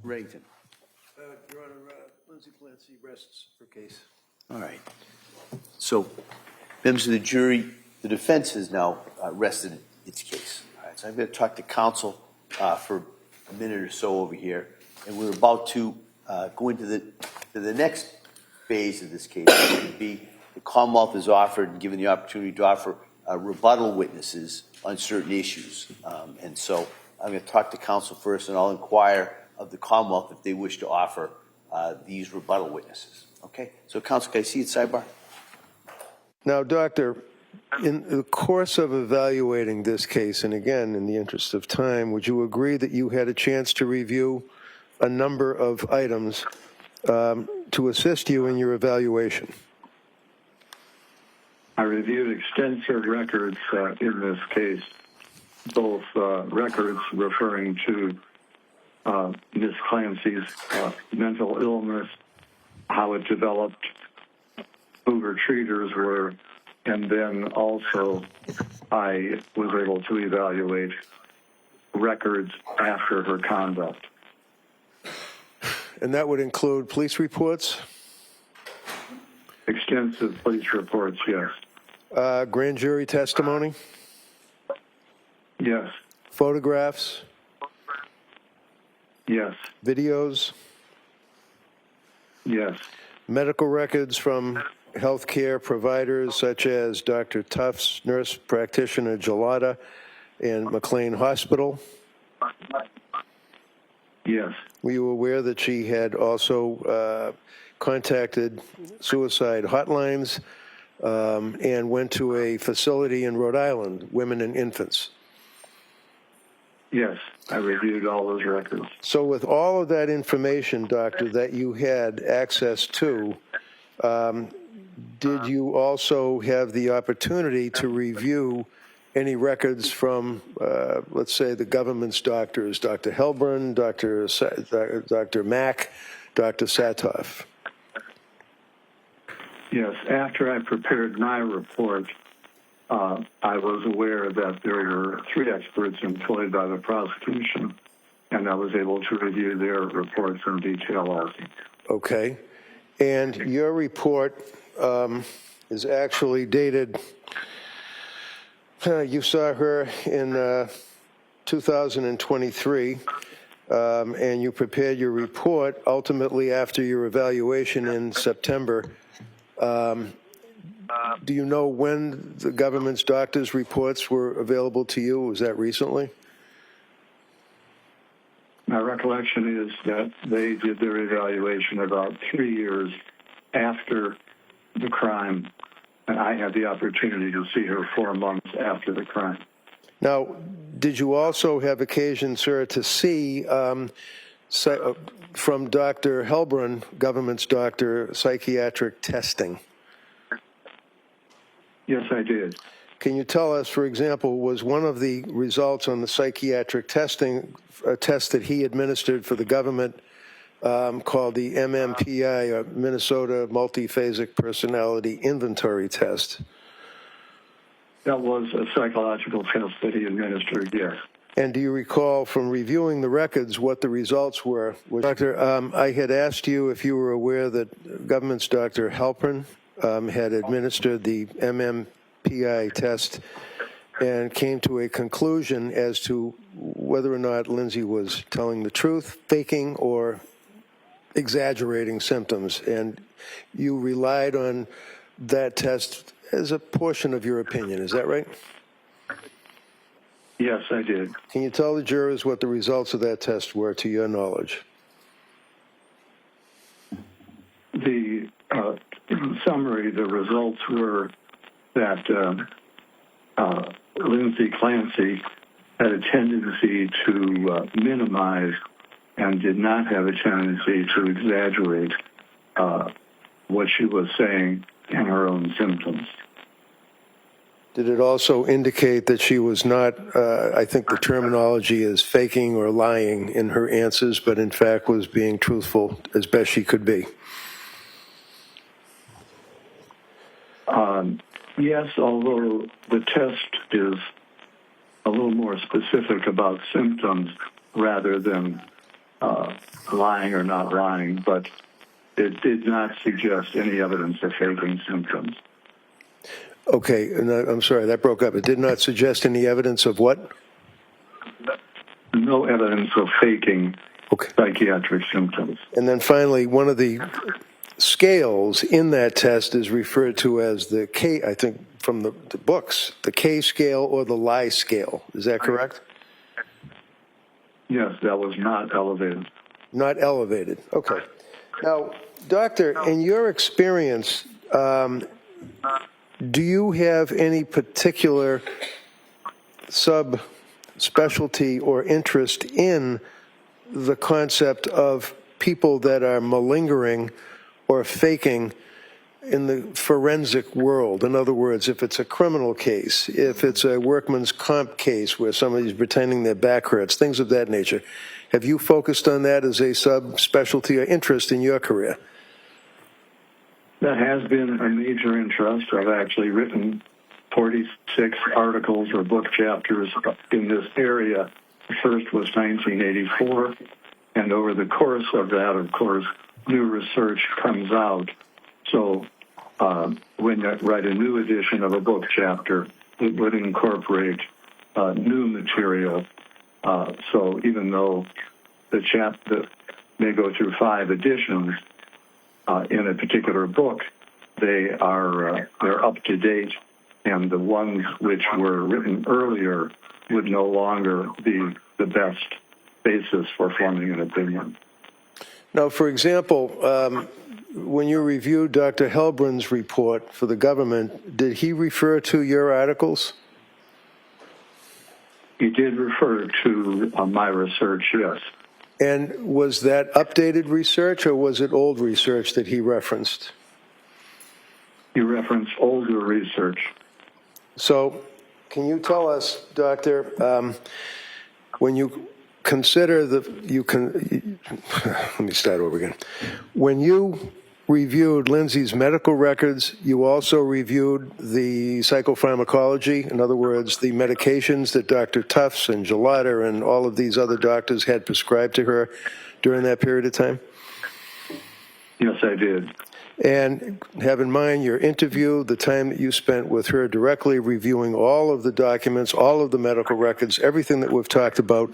Reddington. Your Honor, Lindsay Clancy rests her case. All right. So, members of the jury, the defense has now rested its case. All right. So I'm going to talk to counsel for a minute or so over here, and we're about to go into the next phase of this case, which would be the Commonwealth is offered and given the opportunity to offer rebuttal witnesses on certain issues. And so I'm going to talk to counsel first, and I'll inquire of the Commonwealth if they wish to offer these rebuttal witnesses. Okay? So, counsel, can I see it sidebar? Now, Doctor, in the course of evaluating this case, and again, in the interest of time, would you agree that you had a chance to review a number of items to assist you in your evaluation? I reviewed extensive records in this case, both records referring to Ms. Clancy's mental illness, how it developed, who her treaters were, and then also I was able to evaluate records after her conduct. And that would include police reports? Extensive police reports, yes. Grand jury testimony? Yes. Photographs? Yes. Videos? Yes. Medical records from healthcare providers such as Dr. Tufts, nurse practitioner Gelada, and McLean Hospital? Yes. Were you aware that she had also contacted suicide hotlines and went to a facility in Rhode Island, women and infants? Yes, I reviewed all those records. So with all of that information, Doctor, that you had access to, did you also have the opportunity to review any records from, let's say, the government's doctors, Dr. Helbrun, Dr. Mack, Dr. Satoff? Yes, after I prepared my report, I was aware that there were 3 experts employed by the prosecution, and I was able to review their reports in detail also. Okay. And your report is actually dated, you saw her in 2023, and you prepared your report ultimately after your evaluation in September. Do you know when the government's doctors' reports were available to you? Was that recently? My recollection is that they did their evaluation about 3 years after the crime, and I had the opportunity to see her 4 months after the crime. Now, did you also have occasion, sir, to see from Dr. Helbrun, government's doctor, psychiatric testing? Yes, I did. Can you tell us, for example, was one of the results on the psychiatric testing a test that he administered for the government called the MMPI, or Minnesota Multiphasic Personality Inventory Test? That was a psychological test that he administered, yes. And do you recall from reviewing the records what the results were? Doctor, I had asked you if you were aware that government's Dr. Helbrun had administered the MMPI test and came to a conclusion as to whether or not Lindsay was telling the truth, faking, or exaggerating symptoms. And you relied on that test as a portion of your opinion. Is that right? Yes, I did. Can you tell the jurors what the results of that test were, to your knowledge? In summary, the results were that Lindsay Clancy had a tendency to minimize and did not have a tendency to exaggerate what she was saying in her own symptoms. Did it also indicate that she was not, I think the terminology is faking or lying in her answers, but in fact was being truthful as best she could be? Yes, although the test is a little more specific about symptoms rather than lying or not lying, but it did not suggest any evidence of faking symptoms. Okay, and I'm sorry, that broke up. It did not suggest any evidence of what? No evidence of faking psychiatric symptoms. And then finally, one of the scales in that test is referred to as the K, I think from the books, the K scale or the lie scale. Is that correct? Yes, that was not elevated. Not elevated. Okay. Now, doctor, in your experience, do you have any particular subspecialty or interest in the concept of people that are malingering or faking in the forensic world? In other words, if it's a criminal case, if it's a workman's comp case where somebody's pretending their back hurts, things of that nature, have you focused on that as a subspecialty or interest in your career? That has been a major interest. I've actually written 46 articles or book chapters in this area. The first was 1984, and over the course of that, of course, new research comes out. So when you write a new edition of a book chapter, it would incorporate new material. So even though the chapter may go through 5 editions in a particular book, they're up to date, and the ones which were written earlier would no longer be the best basis for forming an opinion. Now, for example, when you reviewed Dr. Helbrin's report for the government, did he refer to your articles? He did refer to my research, yes. And was that updated research or was it old research that he referenced? He referenced older research. So can you tell us, Doctor, when you consider let me start over again. When you reviewed Lindsay's medical records, you also reviewed the psychopharmacology, in other words, the medications that Dr. Tufts and Gelada and all of these other doctors had prescribed to her during that period of time? Yes, I did. And have in mind your interview, the time that you spent with her directly reviewing all of the documents, all of the medical records, everything that we've talked about.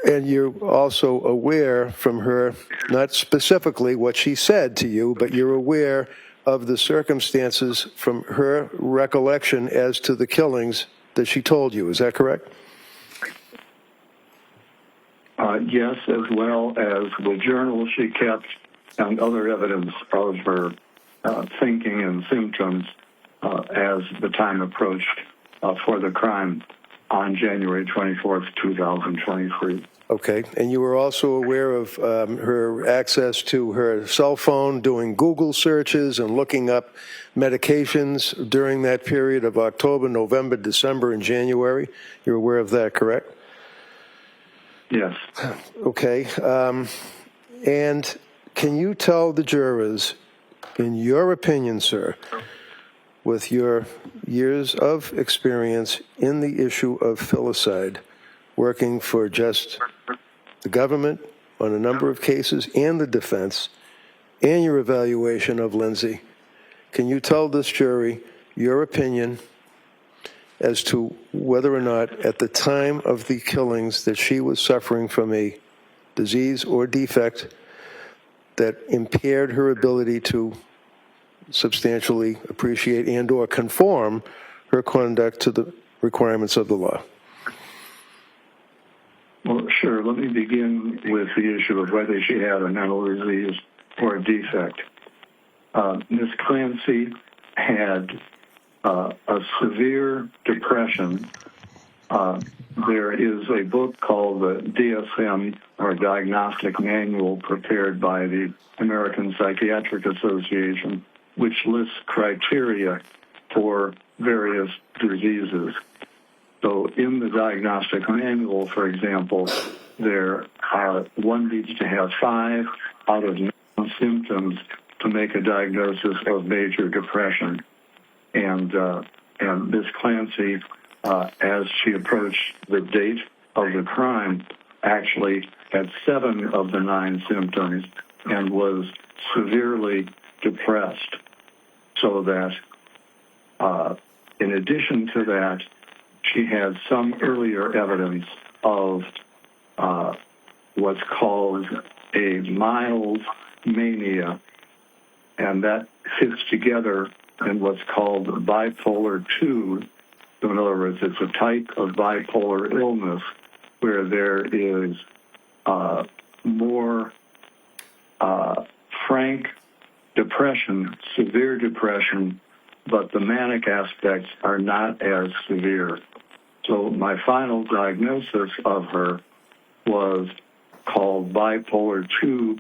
And you're also aware from her, not specifically what she said to you, but you're aware of the circumstances from her recollection as to the killings that she told you. Is that correct? Yes, as well as the journal she kept and other evidence of her thinking and symptoms as the time approached for the crime on January 24th, 2023. Okay, and you were also aware of her access to her cell phone, doing Google searches and looking up medications during that period of October, November, December, and January. You're aware of that, correct? Yes. Okay, and can you tell the jurors, in your opinion, sir, with your years of experience in the issue of filicide, working for just the government on a number of cases and the defense, and your evaluation of Lindsay, can you tell this jury your opinion as to whether or not at the time of the killings that she was suffering from a disease or defect that impaired her ability to substantially appreciate and or conform her conduct to the requirements of the law? Well, sure. Let me begin with the issue of whether she had a mental disease or a defect. Ms. Clancy had a severe depression. There is a book called the DSM, or Diagnostic Manual, prepared by the American Psychiatric Association, which lists criteria for various diseases. So in the diagnostic manual, for example, one needs to have 5 out of 9 symptoms to make a diagnosis of major depression. And Ms. Clancy, as she approached the date of the crime, actually had 7 of the 9 symptoms and was severely depressed. So that in addition to that, she had some earlier evidence of what's called a mild mania, and that fits together in what's called bipolar 2. So in other words, it's a type of bipolar illness where there is more frank depression, severe depression, but the manic aspects are not as severe. So my final diagnosis of her was called bipolar 2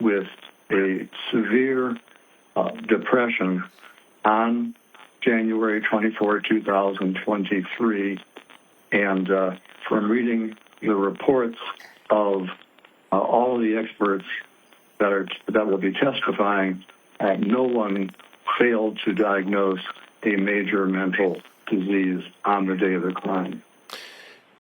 with a severe depression on January 24, 2023. And from reading the reports of all of the experts that will be testifying, no one failed to diagnose a major mental disease on the day of the crime.